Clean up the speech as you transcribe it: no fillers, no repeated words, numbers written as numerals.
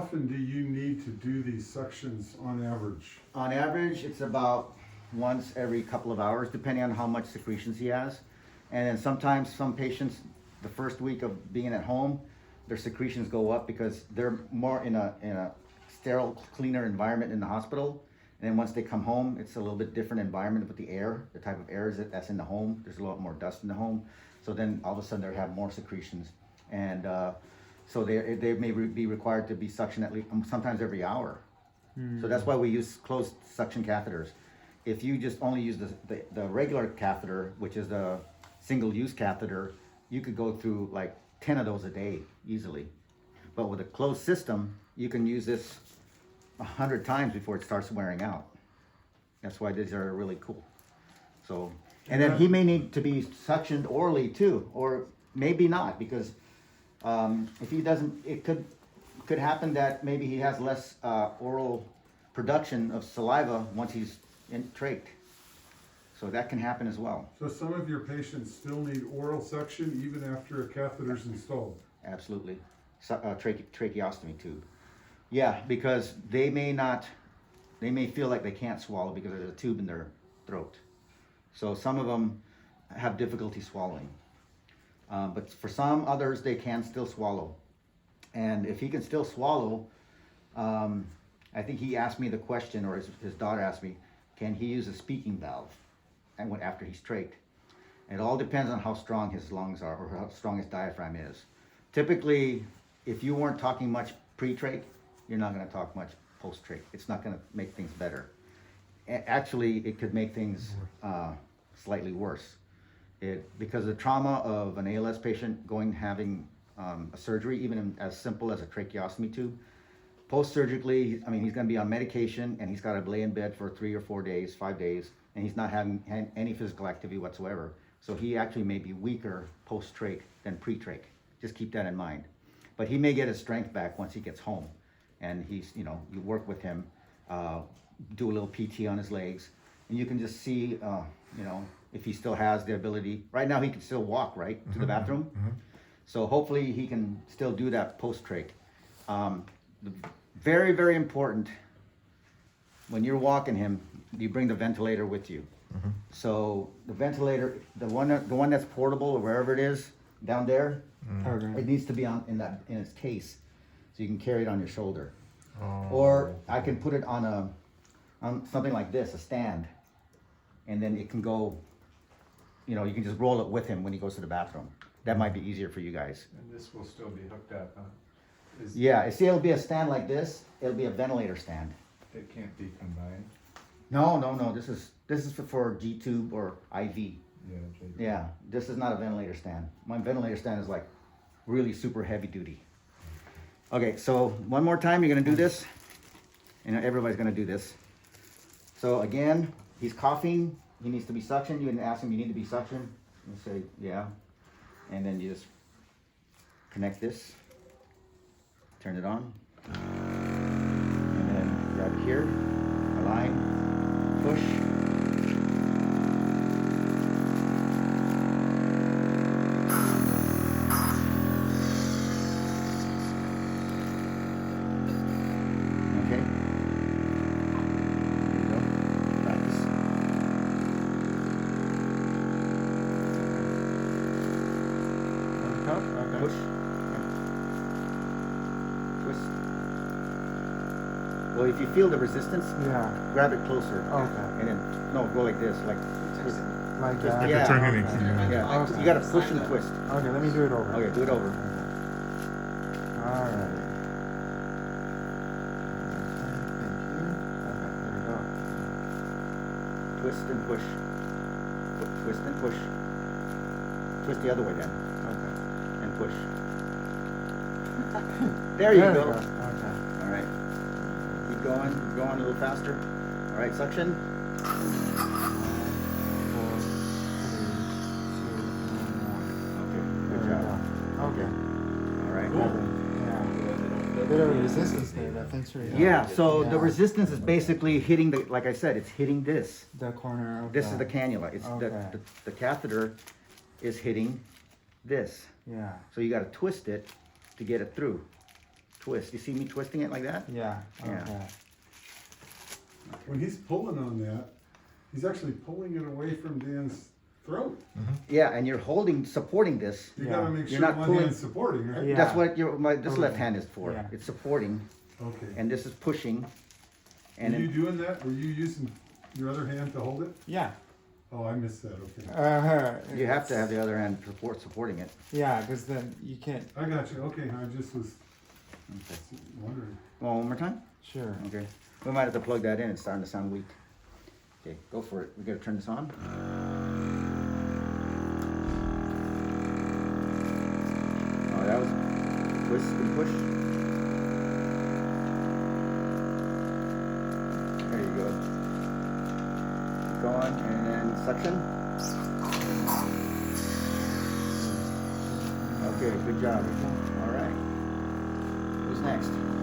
often do you need to do these suctions on average? On average, it's about once every couple of hours, depending on how much secretions he has. And then sometimes some patients, the first week of being at home, their secretions go up because they're more in a sterile, cleaner environment in the hospital. And then once they come home, it's a little bit different environment with the air, the type of air that's in the home. There's a lot more dust in the home. So then all of a sudden they have more secretions. And so they may be required to be suctioned at least sometimes every hour. So that's why we use closed suction catheters. If you just only use the regular catheter, which is the single-use catheter, you could go through like 10 of those a day easily. But with a closed system, you can use this 100 times before it starts wearing out. That's why these are really cool. So, and then he may need to be suctioned orally too, or maybe not, because if he doesn't, it could happen that maybe he has less oral production of saliva once he's trached. So that can happen as well. So some of your patients still need oral suction even after a catheter's installed? Absolutely. Tracheostomy tube. Yeah, because they may feel like they can't swallow because there's a tube in their throat. So some of them have difficulty swallowing. But for some others, they can still swallow. And if he can still swallow, I think he asked me the question, or his daughter asked me, can he use a speaking valve and after he's trached? It all depends on how strong his lungs are or how strong his diaphragm is. Typically, if you weren't talking much pre-trach, you're not going to talk much post-trach. It's not going to make things better. Actually, it could make things slightly worse. Because the trauma of an ALS patient having a surgery, even as simple as a tracheostomy tube, post-surgically, I mean, he's going to be on medication and he's got to lay in bed for 3 or 4 days, 5 days, and he's not having any physical activity whatsoever. So he actually may be weaker post-trach than pre-trach. Just keep that in mind. But he may get his strength back once he gets home. And he's, you work with him, do a little PT on his legs, and you can just see, if he still has the ability. Right now he can still walk, right, to the bathroom. So hopefully he can still do that post-trach. Very, very important, when you're walking him, you bring the ventilator with you. So the ventilator, the one that's portable or wherever it is down there, it needs to be in its case, so you can carry it on your shoulder. Or I can put it on something like this, a stand, and then it can go. You can just roll it with him when he goes to the bathroom. That might be easier for you guys. And this will still be hooked up, huh? Yeah, see, it'll be a stand like this. It'll be a ventilator stand. It can't be combined. No. This is for G-tube or IV. Yeah, Yeah, this is not a ventilator stand. My ventilator stand is like really super heavy duty. Okay, so one more time, you're gonna do this. Everybody's gonna do this. So again, he's coughing. He needs to be suctioned. You can ask him, you need to be suctioned? You say, yeah. And then you just connect this. Turn it on. And then grab it here, align, push. Okay. There you go. Practice. Push. Twist. Well, if you feel the resistance, grab it closer. Okay. And then, go like this, like twist. Like Just- that? yeah. Like a turning. Okay. Yeah, Okay. you gotta push and twist. Okay, let me do it over. Okay, do it over. Alright. Thank you. Okay, there we go. Twist and push. Twist and push. Twist the other way then, Okay. and push. There you go. Okay. All right. Keep going a little faster. All right, suction. 5, 4, 3, 2, 1. Okay, good There we job. go. Okay. All right. Yeah. A bit of resistance there, but thanks for your help. Yeah, so the Yeah. resistance is basically hitting like I said, it's hitting this. The corner of This is the the cannula. It's Okay. the catheter is hitting this. Yeah. So you got to twist it to get it through. twist. You see me twisting it like that? Yeah. Yeah. Okay. When he's pulling on that, he's actually pulling it away from Dan's throat. Yeah, and you're supporting this. You Yeah. gotta make You're sure not one pulling- hand's supporting, right? Yeah. That's what this Pulling. left hand is for. Yeah. It's supporting, Okay. and this is pushing. And Were you then, doing that? Were you using your other hand to hold it? Yeah. Oh, I missed that, okay. you have to have the other hand supporting it. Yeah, because then you can't. I got you, okay, I just was Okay. wondering. One more time? Sure. Okay. We might have to plug that in. It's starting to sound weak. Okay, go for it. We gotta turn this on. Oh, that was twist and push. There you go. Keep going, and then suction. Okay, good job. All right. Who's next?